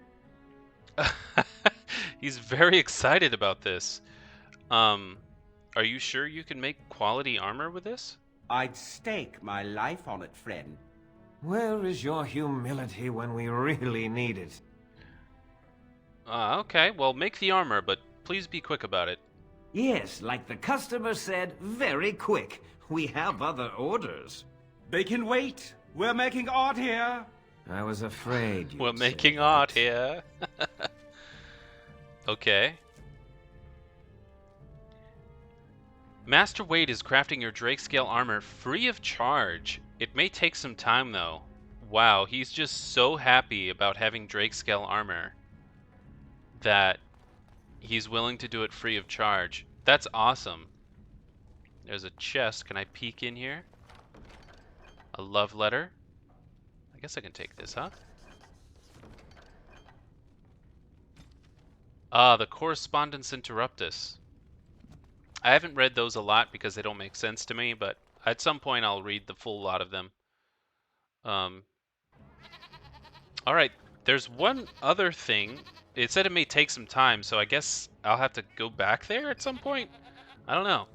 He's very excited about this. Are you sure you can make quality armor with this? I'd stake my life on it, friend. Where is your humility when we really need it? Okay, well, make the armor, but please be quick about it. Yes, like the customer said, very quick. We have other orders. They can wait. We're making art here. I was afraid you'd We're making art here. Okay. Master Wade is crafting your Drake scale armor free of charge. It may take some time though. Wow, he's just so happy about having Drake scale armor that he's willing to do it free of charge. That's awesome. There's a chest. Can I peek in here? A love letter. I guess I can take this, huh? Ah, the Correspondence Interruptus. I haven't read those a lot because they don't make sense to me, but At some point, I'll read the full lot of them. All right, there's one other thing. It said it may take some time, so I guess I'll have to go back there at some point. I don't know.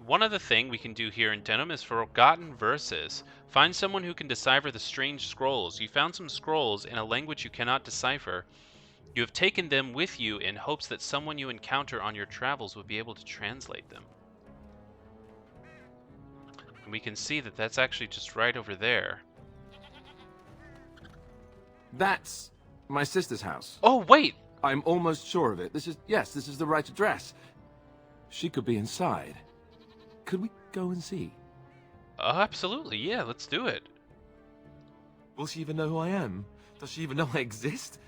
One other thing we can do here in Denerim is forgotten verses. Find someone who can decipher the strange scrolls. You found some scrolls in a language you cannot decipher. You have taken them with you in hopes that someone you encounter on your travels will be able to translate them. And we can see that that's actually just right over there. That's my sister's house. Oh, wait! I'm almost sure of it. This is the right address. She could be inside. Could we go and see? Absolutely, yeah, let's do it. Will she even know who I am? Does she even know I exist?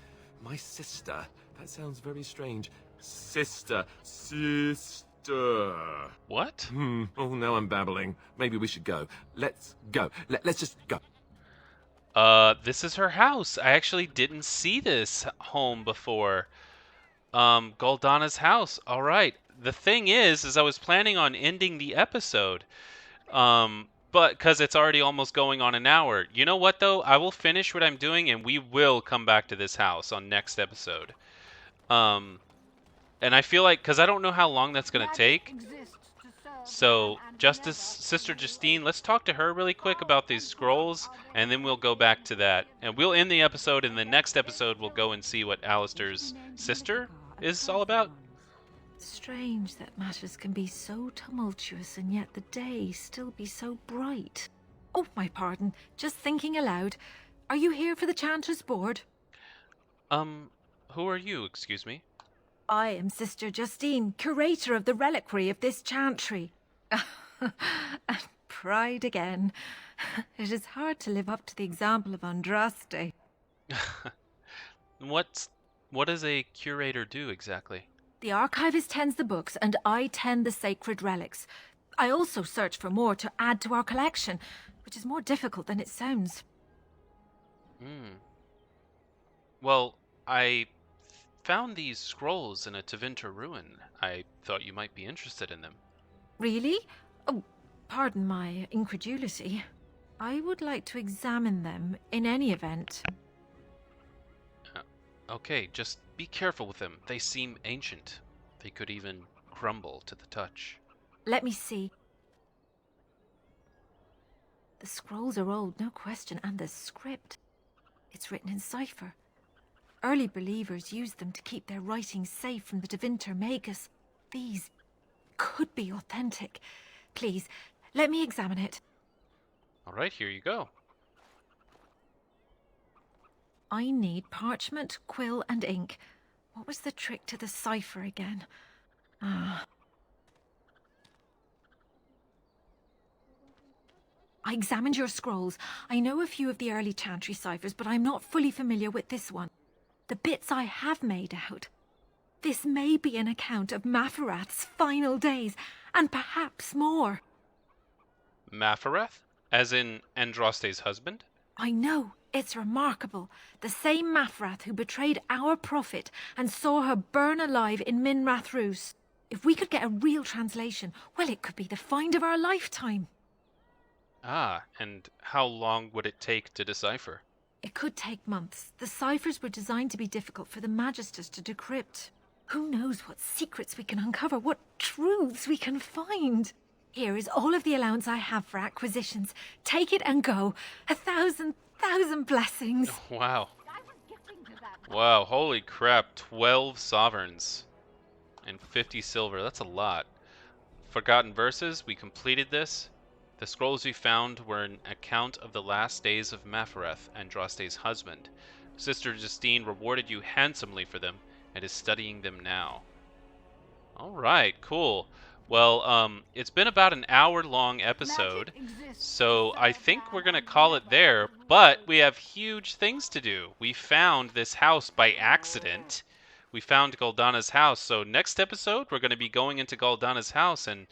My sister. That sounds very strange. Sister. What? Oh, now I'm babbling. Maybe we should go. Let's go. Let's just go. This is her house. I actually didn't see this home before. Goldanna's house. All right. The thing is I was planning on ending the episode. But because it's already almost going on an hour. You know what, though? I will finish what I'm doing, and we will come back to this house on next episode. And I feel like, because I don't know how long that's going to take. So, Sister Justine, let's talk to her really quick about these scrolls, and then we'll go back to that. And we'll end the episode, and the next episode we'll go and see what Alistair's sister is all about. Strange that matters can be so tumultuous and yet the day still be so bright. Oh, my pardon. Just thinking aloud. Are you here for the Chanter's Board? Who are you, excuse me? I am Sister Justine, curator of the reliquary of this chantry. Pride again. It is hard to live up to the example of Andraste. What does a curator do exactly? The archivist tends the books, and I tend the sacred relics. I also search for more to add to our collection, which is more difficult than it sounds. Well, I found these scrolls in a Tevinter ruin. I thought you might be interested in them. Really? Oh, pardon my incredulity. I would like to examine them in any event. Okay, just be careful with them. They seem ancient. They could even crumble to the touch. Let me see. The scrolls are old, no question, and the script. It's written in cipher. Early believers used them to keep their writings safe from the Tevinter Magus. These could be authentic. Please, let me examine it. All right, here you go. I need parchment, quill, and ink. What was the trick to the cipher again? I examined your scrolls. I know a few of the early chantry ciphers, but I'm not fully familiar with this one. The bits I have made out. This may be an account of Maferath's final days, and perhaps more. Maferath? As in Andraste's husband? I know. It's remarkable. The same Maferath who betrayed our prophet and saw her burn alive in Minrath Rus. If we could get a real translation, well, it could be the find of our lifetime. And how long would it take to decipher? It could take months. The ciphers were designed to be difficult for the Magisters to decrypt. Who knows what secrets we can uncover, what truths we can find. Here is all of the allowance I have for acquisitions. Take it and go. 1,000 blessings. Wow. Wow, holy crap. 12 sovereigns. And 50 silver. That's a lot. Forgotten verses. We completed this. The scrolls we found were an account of the last days of Maferath, Andraste's husband. Sister Justine rewarded you handsomely for them and is studying them now. Alright, cool. Well, it's been about an hour-long episode, so I think we're going to call it there, but we have huge things to do. We found this house by accident. We found Goldanna's house, so next episode we're going to be going into Goldanna's house and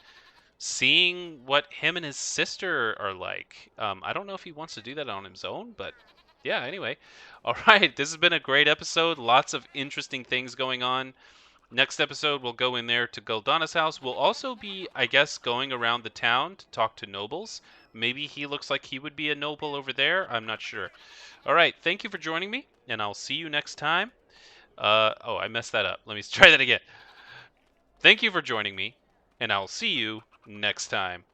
seeing what him and his sister are like. I don't know if he wants to do that on his own, but yeah, anyway. Alright, this has been a great episode. Lots of interesting things going on. Next episode, we'll go in there to Goldanna's house. We'll also be, I guess, going around the town to talk to nobles. Maybe he looks like he would be a noble over there. I'm not sure. All right, thank you for joining me, and I'll see you next time. Oh, I messed that up. Let me try that again. Thank you for joining me, and I'll see you next time.